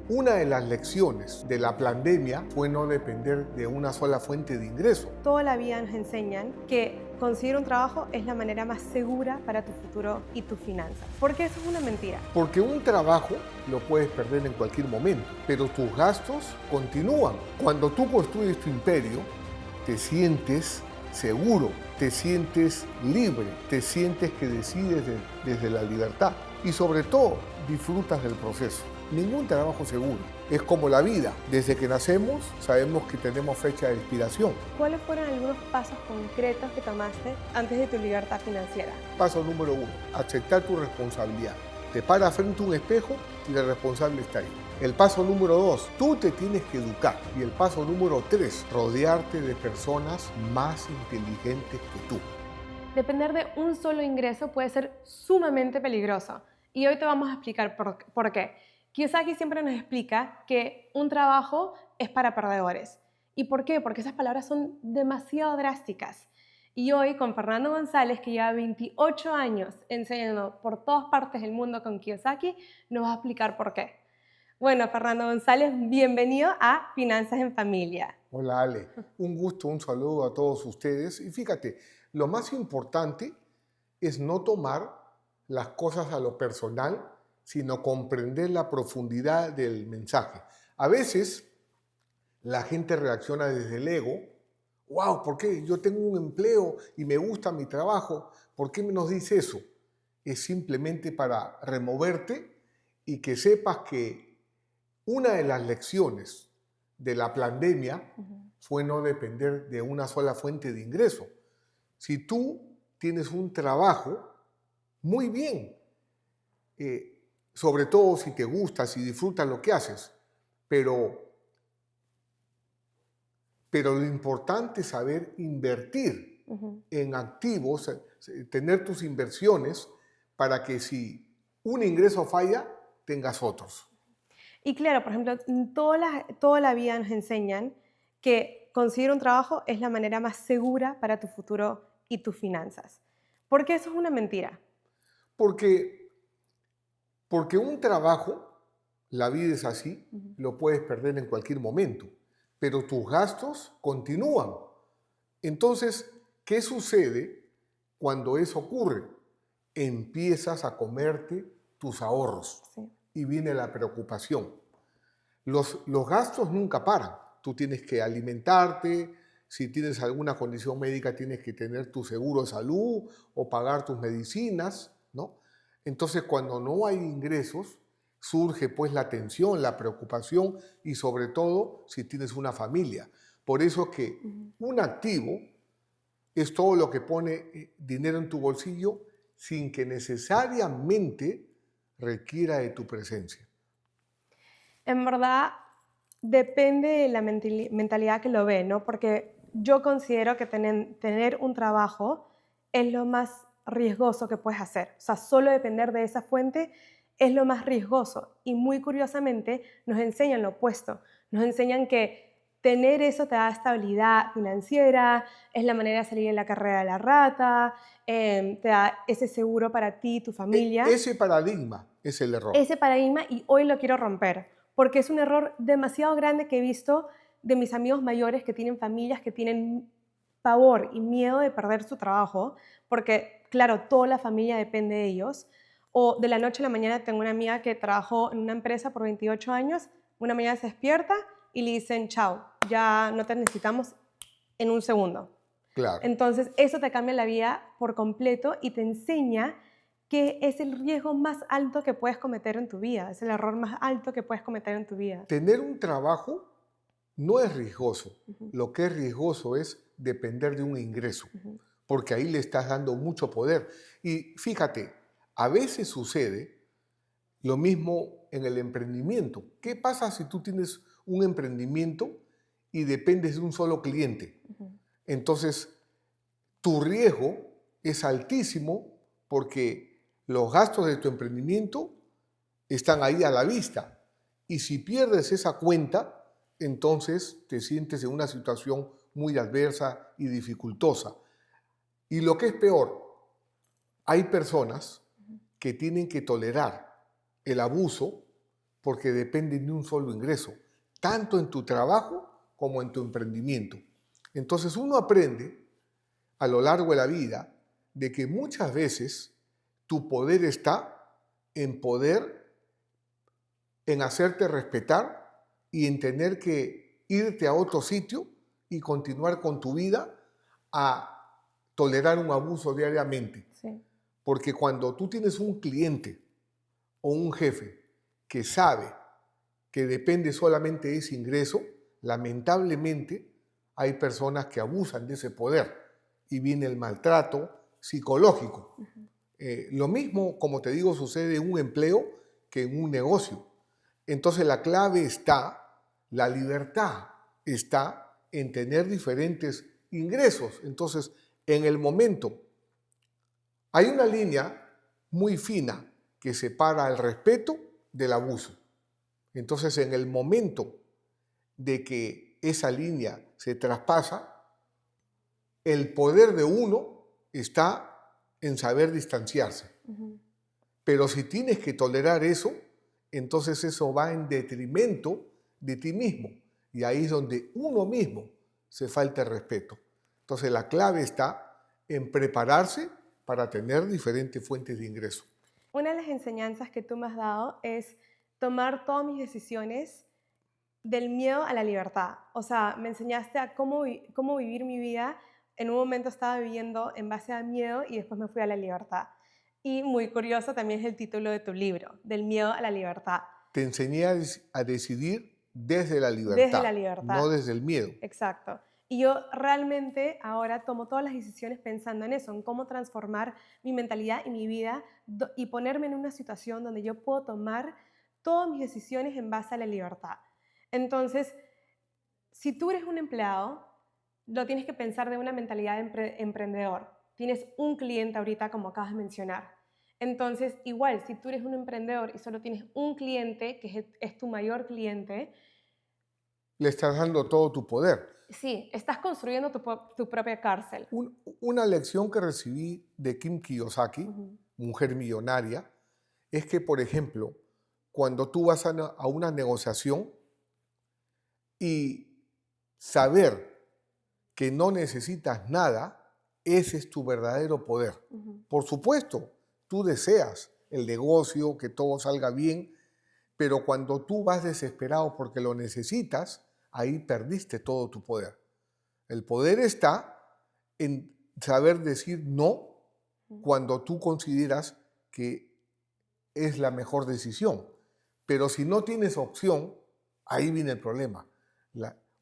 Una de las lecciones de la pandemia fue no depender de una sola fuente de ingreso. Toda la vida nos enseñan que conseguir un trabajo es la manera más segura para tu futuro y tus finanzas. Porque eso es una mentira. Porque un trabajo lo puedes perder en cualquier momento, pero tus gastos continúan. Cuando tú construyes tu imperio, te sientes seguro, te sientes libre, te sientes que decides desde la libertad y sobre todo disfrutas del proceso. Ningún trabajo seguro. Es como la vida. Desde que nacemos sabemos que tenemos fecha de expiración. ¿Cuáles fueron algunos pasos concretos que tomaste antes de tu libertad financiera? Paso número 1, aceptar tu responsabilidad. Te paras frente a un espejo y el responsable está ahí. El paso número 2, tú te tienes que educar. Y el paso número 3, rodearte de personas más inteligentes que tú. Depender de un solo ingreso puede ser sumamente peligroso. Y hoy te vamos a explicar por qué. Kiyosaki siempre nos explica que un trabajo es para perdedores. ¿Y por qué? Porque esas palabras son demasiado drásticas. Y hoy con Fernando González, que lleva 28 años enseñando por todas partes del mundo con Kiyosaki, nos va a explicar por qué. Bueno, Fernando González, bienvenido a Finanzas en Familia. Hola Ale, un gusto, un saludo a todos ustedes. Y fíjate, lo más importante es no tomar las cosas a lo personal, sino comprender la profundidad del mensaje. A veces la gente reacciona desde el ego. Wow, ¿por qué? Yo tengo un empleo y me gusta mi trabajo. ¿Por qué nos dice eso? Es simplemente para removerte y que sepas que una de las lecciones de la pandemia fue no depender de una sola fuente de ingreso. Si tú tienes un trabajo, muy bien, sobre todo si te gusta, si disfrutas lo que haces, pero lo importante es saber invertir en activos, tener tus inversiones para que si un ingreso falla, tengas otros. Y claro, por ejemplo, toda la vida nos enseñan que conseguir un trabajo es la manera más segura para tu futuro y tus finanzas. Porque eso es una mentira. Porque, porque un trabajo, la vida es así, lo puedes perder en cualquier momento, pero tus gastos continúan. Entonces, ¿qué sucede cuando eso ocurre? Empiezas a comerte tus ahorros Sí. y viene la preocupación. Los gastos nunca paran. Tú tienes que alimentarte, si tienes alguna condición médica tienes que tener tu seguro de salud o pagar tus medicinas, ¿no? Entonces, cuando no hay ingresos, surge pues la tensión, la preocupación y sobre todo si tienes una familia. Por eso que un activo es todo lo que pone dinero en tu bolsillo sin que necesariamente requiera de tu presencia. En verdad, depende de la mentalidad que lo ve, ¿no? Porque yo considero que tener un trabajo es lo más riesgoso que puedes hacer. O sea, solo depender de esa fuente es lo más riesgoso. Y muy curiosamente nos enseñan lo opuesto. Nos enseñan que tener eso te da estabilidad financiera, es la manera de salir de la carrera de la rata, te da ese seguro para ti y tu familia. Ese paradigma es el error. Ese paradigma y hoy lo quiero romper, porque es un error demasiado grande que he visto de mis amigos mayores que tienen familias que tienen pavor y miedo de perder su trabajo, porque claro, toda la familia depende de ellos. O de la noche a la mañana tengo una amiga que trabajó en una empresa por 28 años, una mañana se despierta y le dicen, chao, ya no te necesitamos en un segundo. Claro. Entonces, eso te cambia la vida por completo y te enseña que es el riesgo más alto que puedes cometer en tu vida, es el error más alto que puedes cometer en tu vida. Tener un trabajo no es riesgoso. Lo que es riesgoso es depender de un ingreso, porque ahí le estás dando mucho poder. Y fíjate, a veces sucede lo mismo en el emprendimiento. ¿Qué pasa si tú tienes un emprendimiento y dependes de un solo cliente? Entonces, tu riesgo es altísimo porque los gastos de tu emprendimiento están ahí a la vista. Y si pierdes esa cuenta, entonces te sientes en una situación muy adversa y dificultosa. Y lo que es peor, hay personas que tienen que tolerar el abuso porque dependen de un solo ingreso, tanto en tu trabajo como en tu emprendimiento. Entonces uno aprende a lo largo de la vida de que muchas veces tu poder está en hacerte respetar y en tener que irte a otro sitio y continuar con tu vida a tolerar un abuso diariamente. Sí. Porque cuando tú tienes un cliente o un jefe que sabe que depende solamente de ese ingreso, lamentablemente hay personas que abusan de ese poder y viene el maltrato psicológico. Lo mismo, como te digo, sucede en un empleo que en un negocio. Entonces la clave está, la libertad está en tener diferentes ingresos. Entonces, en el momento, hay una línea muy fina que separa el respeto del abuso. Entonces, en el momento de que esa línea se traspasa, el poder de uno está en saber distanciarse. Pero si tienes que tolerar eso, entonces eso va en detrimento de ti mismo. Y ahí es donde uno mismo se falta el respeto. Entonces la clave está en prepararse para tener diferentes fuentes de ingreso. Una de las enseñanzas que tú me has dado es tomar todas mis decisiones del miedo a la libertad. O sea, me enseñaste a cómo vivir mi vida. En un momento estaba viviendo en base a miedo y después me fui a la libertad. Y muy curioso también es el título de tu libro, Del miedo a la libertad. Te enseñé a decidir desde la Desde la libertad, libertad. no desde el miedo. Exacto. Y yo realmente ahora tomo todas las decisiones pensando en eso, en cómo transformar mi mentalidad y mi vida y ponerme en una situación donde yo puedo tomar todas mis decisiones en base a la libertad. Entonces, si tú eres un empleado, lo tienes que pensar de una mentalidad de emprendedor. Tienes un cliente ahorita, como acabas de mencionar. Entonces, igual, si tú eres un emprendedor y solo tienes un cliente, que es tu mayor cliente, Le estás dando todo tu poder. sí, estás construyendo tu propia cárcel. Una lección que recibí de Kim Kiyosaki, mujer millonaria, es que, por ejemplo, cuando tú vas a una negociación y saber que no necesitas nada, ese es tu verdadero poder. Por supuesto, tú deseas el negocio, que todo salga bien, pero cuando tú vas desesperado porque lo necesitas, ahí perdiste todo tu poder. El poder está en saber decir no cuando tú consideras que es la mejor decisión. Pero si no tienes opción, ahí viene el problema.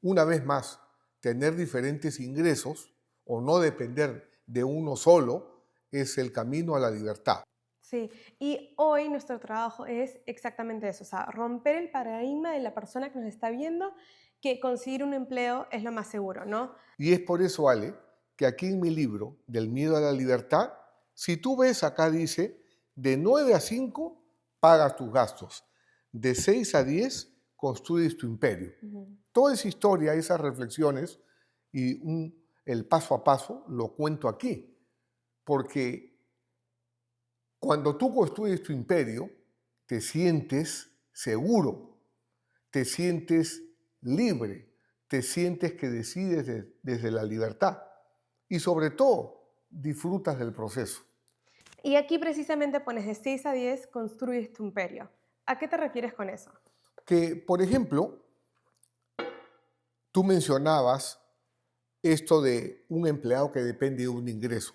Una vez más, tener diferentes ingresos o no depender de uno solo es el camino a la libertad. Sí, y hoy nuestro trabajo es exactamente eso, o sea, romper el paradigma de la persona que nos está viendo que conseguir un empleo es lo más seguro, ¿no? Y es por eso, Ale, que aquí en mi libro, Del miedo a la libertad, si tú ves acá dice, de 9 a 5 pagas tus gastos, de 6 a 10 construyes tu imperio. Toda esa historia, esas reflexiones y el paso a paso lo cuento aquí, porque cuando tú construyes tu imperio, te sientes seguro, te sientes libre, te sientes que decides desde la libertad y sobre todo disfrutas del proceso. Y aquí precisamente pones de 6 a 10 construyes tu imperio. ¿A qué te refieres con eso? Que, por ejemplo, tú mencionabas esto de un empleado que depende de un ingreso,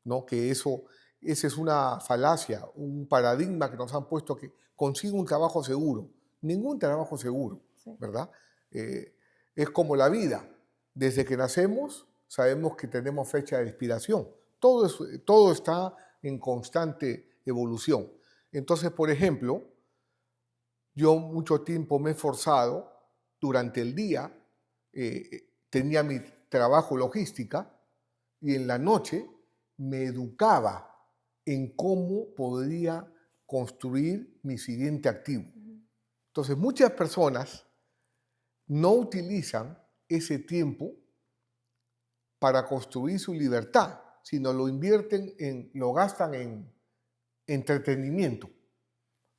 ¿no? Que esa es una falacia, un paradigma que nos han puesto que consigue un trabajo seguro. Ningún trabajo seguro, Sí. ¿verdad? Es como la vida. Desde que nacemos sabemos que tenemos fecha de expiración. Todo está en constante evolución. Entonces, por ejemplo, yo mucho tiempo me he esforzado durante el día, tenía mi trabajo logística y en la noche me educaba en cómo podría construir mi siguiente activo. Entonces, muchas personas no utilizan ese tiempo para construir su libertad, sino lo gastan en entretenimiento.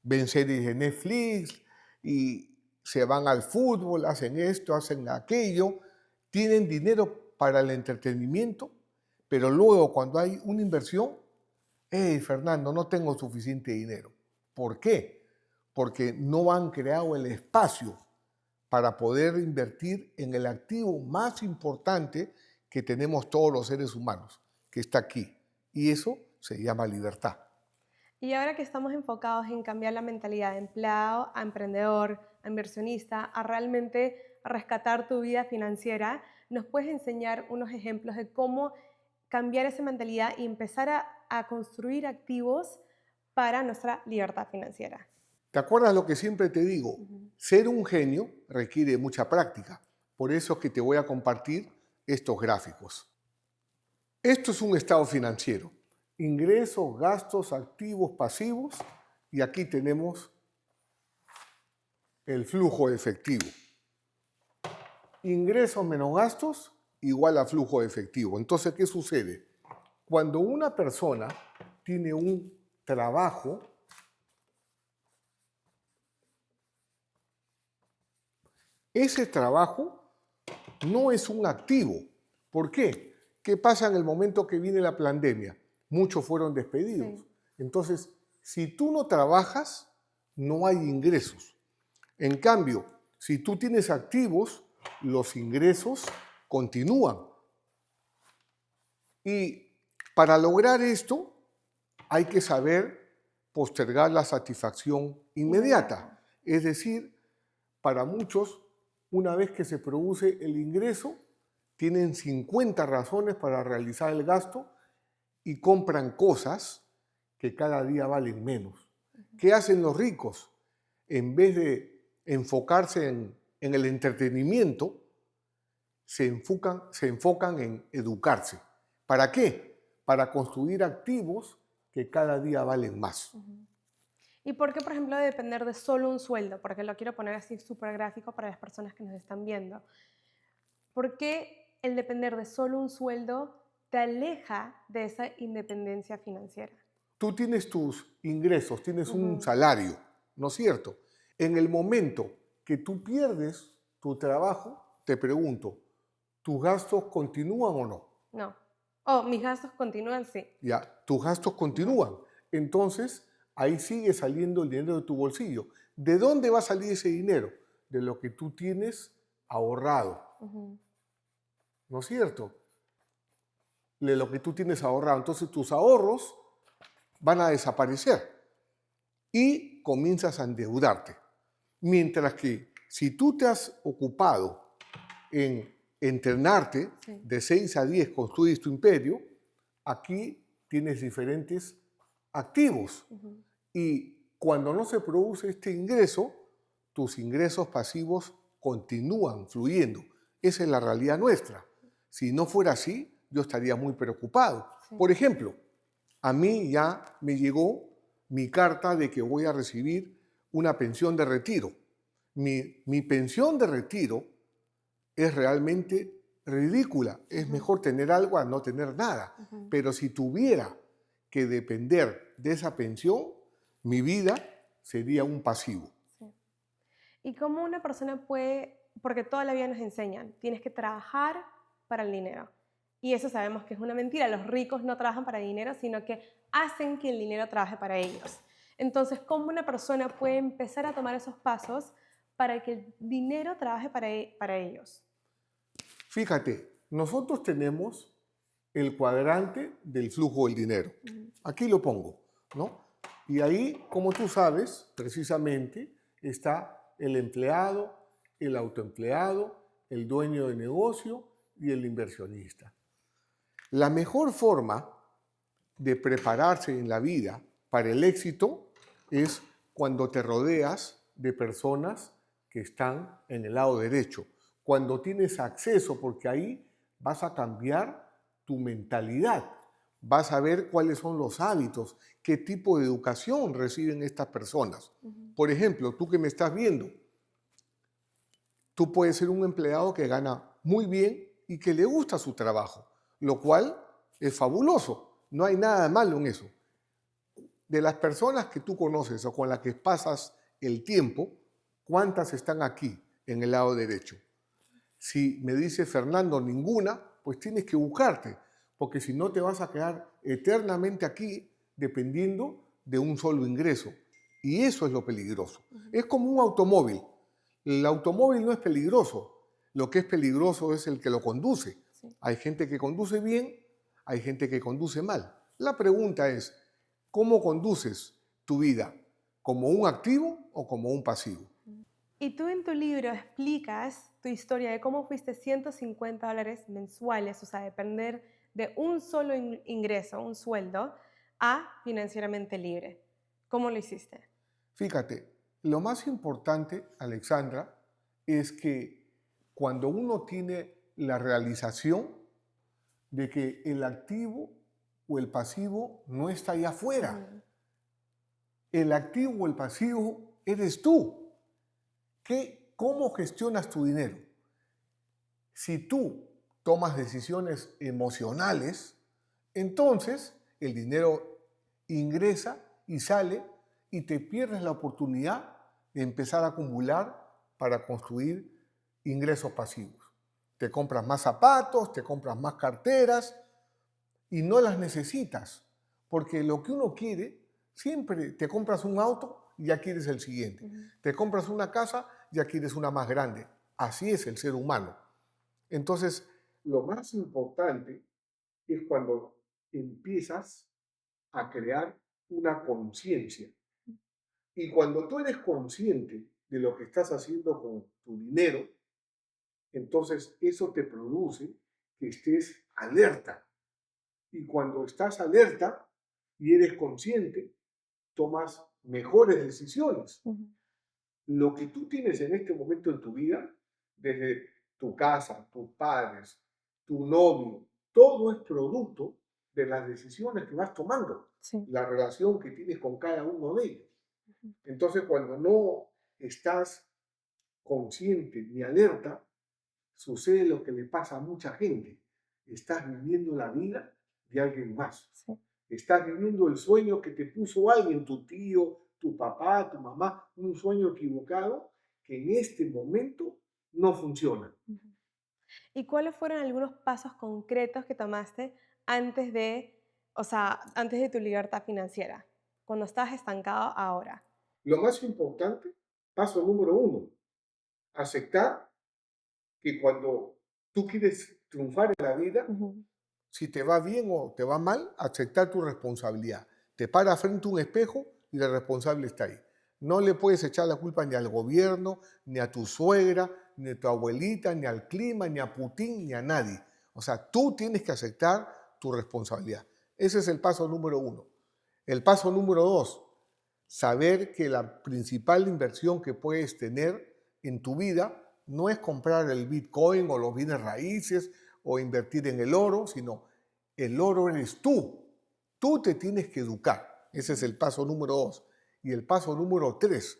Ven series de Netflix, y se van al fútbol, hacen esto, hacen aquello, tienen dinero para el entretenimiento, pero luego cuando hay una inversión, hey Fernando, no tengo suficiente dinero. ¿Por qué? Porque no han creado el espacio para poder invertir en el activo más importante que tenemos todos los seres humanos, que está aquí. Y eso se llama libertad. Y ahora que estamos enfocados en cambiar la mentalidad de empleado a emprendedor, a inversionista, a realmente rescatar tu vida financiera, ¿nos puedes enseñar unos ejemplos de cómo cambiar esa mentalidad y empezar a construir activos para nuestra libertad financiera? ¿Te acuerdas lo que siempre te digo? Ser un genio requiere mucha práctica. Por eso es que te voy a compartir estos gráficos. Esto es un estado financiero. Ingresos, gastos, activos, pasivos. Y aquí tenemos el flujo de efectivo. Ingresos menos gastos igual a flujo de efectivo. Entonces, ¿qué sucede? Cuando una persona tiene un trabajo, ese trabajo no es un activo. ¿Por qué? ¿Qué pasa en el momento que viene la pandemia? Muchos fueron despedidos. Sí. Entonces, si tú no trabajas, no hay ingresos. En cambio, si tú tienes activos, los ingresos continúan. Y para lograr esto, hay que saber postergar la satisfacción inmediata. Es decir, para muchos, una vez que se produce el ingreso, tienen 50 razones para realizar el gasto y compran cosas que cada día valen menos. ¿Qué hacen los ricos? En vez de enfocarse en el entretenimiento, se enfocan en educarse. ¿Para qué? Para construir activos que cada día valen más. ¿Y por qué, por ejemplo, depender de solo un sueldo? Porque lo quiero poner así súper gráfico para las personas que nos están viendo. ¿Por qué el depender de solo un sueldo te aleja de esa independencia financiera? Tú tienes tus ingresos, tienes un salario, ¿no es cierto? En el momento que tú pierdes tu trabajo, te pregunto, ¿tus gastos continúan o no? No. Oh, mis gastos continúan, sí. Ya, tus gastos continúan. Entonces, ahí sigue saliendo el dinero de tu bolsillo. ¿De dónde va a salir ese dinero? De lo que tú tienes ahorrado. ¿No es cierto? De lo que tú tienes ahorrado. Entonces, tus ahorros van a desaparecer y comienzas a endeudarte. Mientras que si tú te has ocupado en entrenarte, Sí. de 6 a 10 construyes tu imperio, aquí tienes diferentes activos. Y cuando no se produce este ingreso, tus ingresos pasivos continúan fluyendo. Esa es la realidad nuestra. Si no fuera así, yo estaría muy preocupado. Sí. Por ejemplo, a mí ya me llegó mi carta de que voy a recibir una pensión de retiro. Mi pensión de retiro es realmente ridícula. Es mejor tener algo a no tener nada. Pero si tuviera que depender de esa pensión, mi vida sería un pasivo. Sí. ¿Y cómo una persona puede, porque toda la vida nos enseñan, tienes que trabajar para el dinero? Y eso sabemos que es una mentira. Los ricos no trabajan para el dinero, sino que hacen que el dinero trabaje para ellos. Entonces, ¿cómo una persona puede empezar a tomar esos pasos para que el dinero trabaje para ellos? Fíjate, nosotros tenemos el cuadrante del flujo del dinero. Aquí lo pongo, ¿no? Y ahí, como tú sabes, precisamente está el empleado, el autoempleado, el dueño de negocio y el inversionista. La mejor forma de prepararse en la vida para el éxito es cuando te rodeas de personas que están en el lado derecho, cuando tienes acceso, porque ahí vas a cambiar tu mentalidad, vas a ver cuáles son los hábitos, qué tipo de educación reciben estas personas. Por ejemplo, tú que me estás viendo, tú puedes ser un empleado que gana muy bien y que le gusta su trabajo, lo cual es fabuloso. No hay nada de malo en eso. De las personas que tú conoces o con las que pasas el tiempo, ¿Cuántas están aquí en el lado derecho? Si me dice Fernando ninguna, pues tienes que buscarte, porque si no te vas a quedar eternamente aquí dependiendo de un solo ingreso. Y eso es lo peligroso. Es como un automóvil. El automóvil no es peligroso. Lo que es peligroso es el que lo conduce. Sí. Hay gente que conduce bien, hay gente que conduce mal. La pregunta es, ¿cómo conduces tu vida? ¿Como un activo o como un pasivo? Y tú en tu libro explicas tu historia de cómo fuiste $150 mensuales, o sea, depender de un solo ingreso, un sueldo, a financieramente libre. ¿Cómo lo hiciste? Fíjate, lo más importante, Alexandra, es que cuando uno tiene la realización de que el activo o el pasivo no está allá afuera, Ujú. el activo o el pasivo eres tú. ¿Cómo gestionas tu dinero? Si tú tomas decisiones emocionales, entonces el dinero ingresa y sale y te pierdes la oportunidad de empezar a acumular para construir ingresos pasivos. Te compras más zapatos, te compras más carteras y no las necesitas, porque lo que uno quiere, siempre te compras un auto y ya quieres el siguiente. Ujú. Te compras una casa, ya quieres una más grande. Así es el ser humano. Entonces, lo más importante es cuando empiezas a crear una conciencia. Y cuando tú eres consciente de lo que estás haciendo con tu dinero, entonces eso te produce que estés alerta. Y cuando estás alerta y eres consciente, tomas mejores decisiones. Ujú. Lo que tú tienes en este momento en tu vida, desde tu casa, tus padres, tu novio, todo es producto de las decisiones que vas tomando, Sí. la relación que tienes con cada uno de ellos. Ujú. Entonces, cuando no estás consciente ni alerta, sucede lo que le pasa a mucha gente. Estás viviendo la vida de alguien más. Sí. Estás viviendo el sueño que te puso alguien, tu tío, tu papá, tu mamá, un sueño equivocado que en este momento no funciona. Ujú. ¿Y cuáles fueron algunos pasos concretos que tomaste antes de, o sea, antes de tu libertad financiera, cuando estabas estancado ahora? Lo más importante, paso número uno, aceptar que cuando tú quieres triunfar en la vida, Ujú. si te va bien o te va mal, aceptar tu responsabilidad. Te paras frente a un espejo y el responsable está ahí. No le puedes echar la culpa ni al gobierno, ni a tu suegra, ni a tu abuelita, ni al clima, ni a Putin, ni a nadie. O sea, tú tienes que aceptar tu responsabilidad. Ese es el paso número uno. El paso número dos, saber que la principal inversión que puedes tener en tu vida no es comprar el Bitcoin o los bienes raíces o invertir en el oro, sino el oro eres tú. Tú te tienes que educar. Ese es el paso número dos. Y el paso número tres,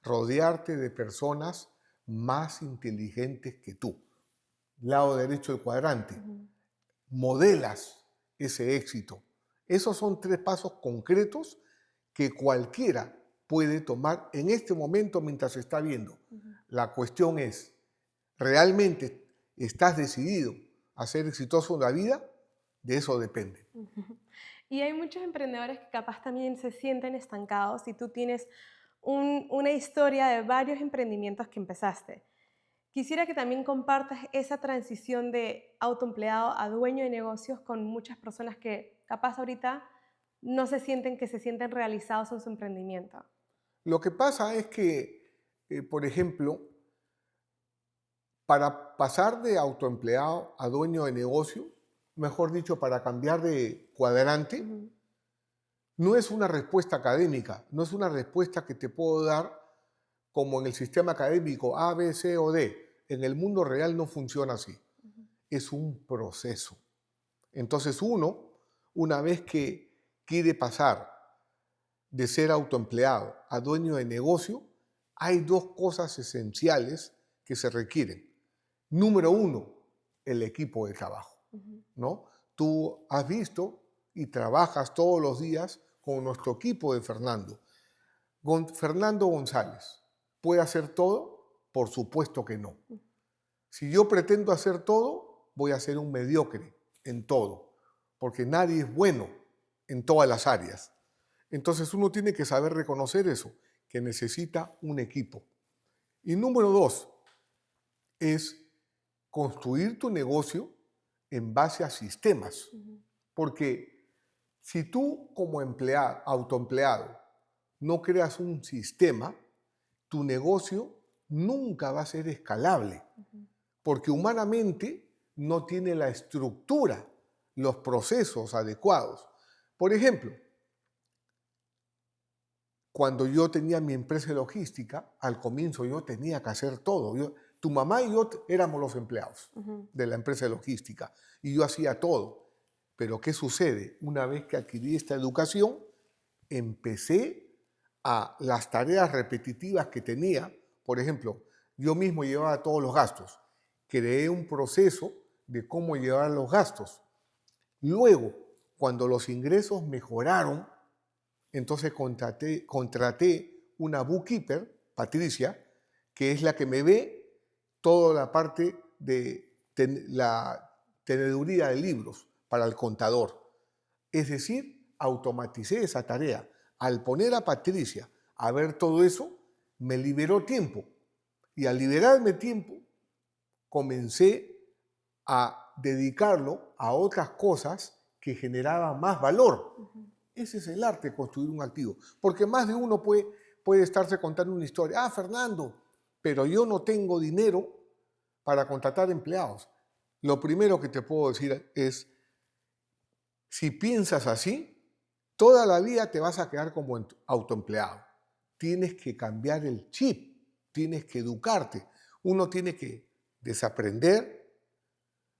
rodearte de personas más inteligentes que tú. Lado derecho del cuadrante. Ujú. Modelas ese éxito. Esos son tres pasos concretos que cualquiera puede tomar en este momento mientras se está viendo. Ujú. La cuestión es, ¿realmente estás decidido a ser exitoso en la vida? De eso depende. Ujú. Y hay muchos emprendedores que capaz también se sienten estancados y tú tienes una historia de varios emprendimientos que empezaste. Quisiera que también compartas esa transición de autoempleado a dueño de negocios con muchas personas que capaz ahorita no se sienten que se sienten realizados en su emprendimiento. Lo que pasa es que, por ejemplo, para pasar de autoempleado a dueño de negocio, mejor dicho, para cambiar de cuadrante, Ujú. no es una respuesta académica, no es una respuesta que te puedo dar como en el sistema académico A, B, C o D. En el mundo real no funciona así. Ujú. Es un proceso. Entonces uno, una vez que quiere pasar de ser autoempleado a dueño de negocio, hay dos cosas esenciales que se requieren. Número uno, el equipo de trabajo, Ujú. ¿no? Tú has visto y trabajas todos los días con nuestro equipo de Fernando. Fernando González, ¿Puede hacer todo? Por supuesto que no. Si yo pretendo hacer todo, voy a ser un mediocre en todo, porque nadie es bueno en todas las áreas. Entonces uno tiene que saber reconocer eso, que necesita un equipo. Y número 2 es construir tu negocio en base a sistemas. Porque si tú como empleado, autoempleado, no creas un sistema, tu negocio nunca va a ser escalable. Porque humanamente no tiene la estructura, los procesos adecuados. Por ejemplo, cuando yo tenía mi empresa de logística, al comienzo yo tenía que hacer todo. Tu mamá y yo éramos los empleados de la empresa de logística y yo hacía todo. Pero ¿qué sucede? Una vez que adquirí esta educación, empecé a las tareas repetitivas que tenía. Por ejemplo, yo mismo llevaba todos los gastos. Creé un proceso de cómo llevar los gastos. Luego, cuando los ingresos mejoraron, entonces contraté una bookkeeper, Patricia, que es la que me ve toda la parte de la teneduría de libros para el contador. Es decir, automaticé esa tarea. Al poner a Patricia a ver todo eso, me liberó tiempo. Y al liberarme tiempo, comencé a dedicarlo a otras cosas que generaban más valor. Ese es el arte de construir un activo. Porque más de uno puede estarse contando una historia. Ah, Fernando, pero yo no tengo dinero para contratar empleados. Lo primero que te puedo decir es, si piensas así, toda la vida te vas a quedar como autoempleado. Tienes que cambiar el chip, tienes que educarte. Uno tiene que desaprender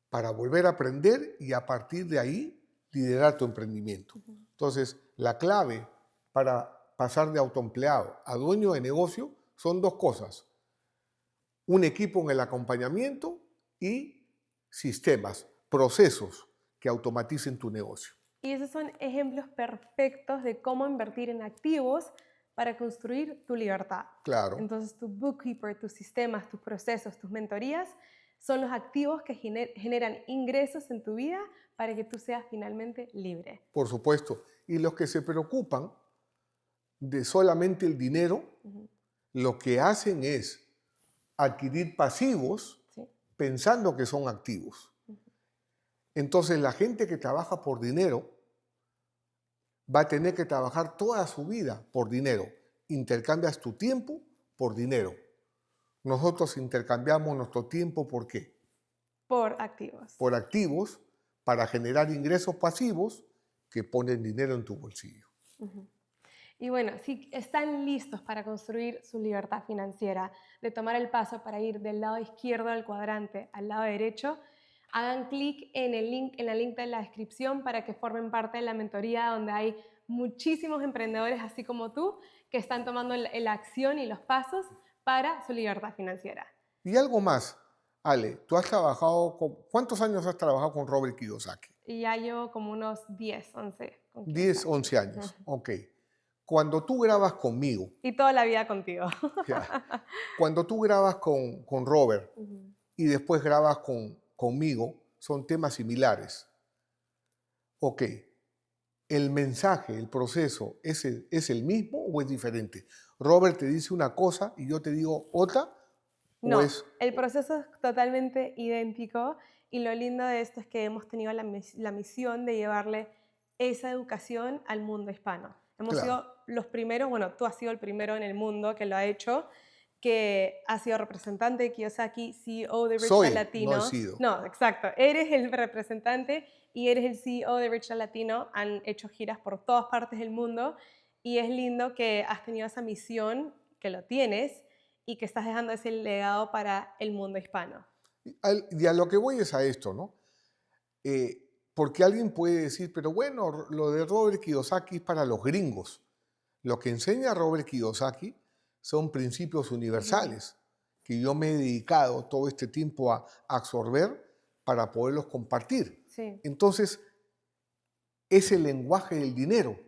para volver a aprender y a partir de ahí liderar tu emprendimiento. Entonces, la clave para pasar de autoempleado a dueño de negocio son 2 cosas. Un equipo en el acompañamiento y sistemas, procesos que automaticen tu negocio. Y esos son ejemplos perfectos de cómo invertir en activos para construir tu libertad. Claro. Entonces, tu bookkeeper, tus sistemas, tus procesos, tus mentorías son los activos que generan ingresos en tu vida para que tú seas finalmente libre. Por supuesto. Y los que se preocupan de solamente el dinero, lo que hacen es adquirir pasivos pensando que son activos. Entonces, la gente que trabaja por dinero va a tener que trabajar toda su vida por dinero. Intercambias tu tiempo por dinero. Nosotros intercambiamos nuestro tiempo ¿por qué? Por activos. Por activos para generar ingresos pasivos que ponen dinero en tu bolsillo. Y bueno, si están listos para construir su libertad financiera, de tomar el paso para ir del lado izquierdo del cuadrante al lado derecho, hagan clic en el link, en la link de la descripción para que formen parte de la mentoría donde hay muchísimos emprendedores así como tú que están tomando la acción y los pasos para su libertad financiera. Y algo más, Ale, tú has trabajado ¿cuántos años has trabajado con Robert Kiyosaki? Y ya llevo como unos 10, 11. 10, 11 años, ok. Cuando tú grabas conmigo, Y toda la vida contigo. cuando tú grabas con Robert y después grabas conmigo, son temas similares. Ok, ¿el mensaje, el proceso es el mismo o es diferente? ¿Robert te dice una cosa y yo te digo otra? No, el proceso es totalmente idéntico y lo lindo de esto es que hemos tenido la misión de llevarle esa educación al mundo hispano. Hemos sido los primeros, bueno, tú has sido el primero en el mundo que lo ha hecho, que ha sido representante de Kiyosaki, CEO de Rich Dad Latino. No he sido. No, exacto. Eres el representante y eres el CEO de Rich Dad Latino. Han hecho giras por todas partes del mundo y es lindo que has tenido esa misión, que lo tienes, y que estás dejando ese legado para el mundo hispano. Y a lo que voy es a esto, ¿no? Porque alguien puede decir, pero bueno, lo de Robert Kiyosaki es para los gringos. Lo que enseña Robert Kiyosaki son principios universales que yo me he dedicado todo este tiempo a absorber para poderlos compartir. Sí. Entonces, es el lenguaje del dinero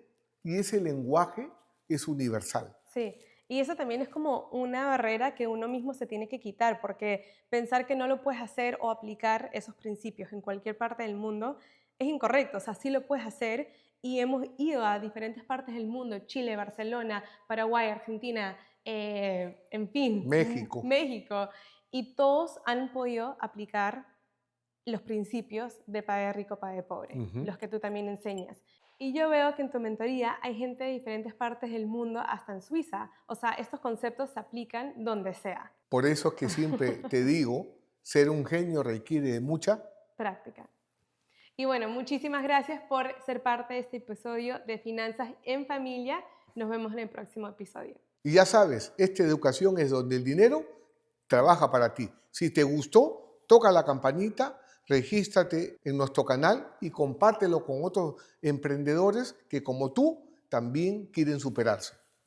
y ese lenguaje es universal. Sí. Y eso también es como una barrera que uno mismo se tiene que quitar, porque pensar que no lo puedes hacer o aplicar esos principios en cualquier parte del mundo es incorrecto. O sea, sí lo puedes hacer y hemos ido a diferentes partes del mundo, Chile, Barcelona, Paraguay, Argentina, en fin, México. México, y todos han podido aplicar los principios de Pague Rico, Pague Pobre, Ujú. los que tú también enseñas. Y yo veo que en tu mentoría hay gente de diferentes partes del mundo, hasta en Suiza. O sea, estos conceptos se aplican donde sea. Por eso es que siempre te digo, ser un genio requiere de mucha. Práctica. Y bueno, muchísimas gracias por ser parte de este episodio de Finanzas en Familia. Nos vemos en el próximo episodio. Y ya sabes, esta educación es donde el dinero trabaja para ti. Si te gustó, toca la campanita, regístrate en nuestro canal y compártelo con otros emprendedores que como tú también quieren superarse.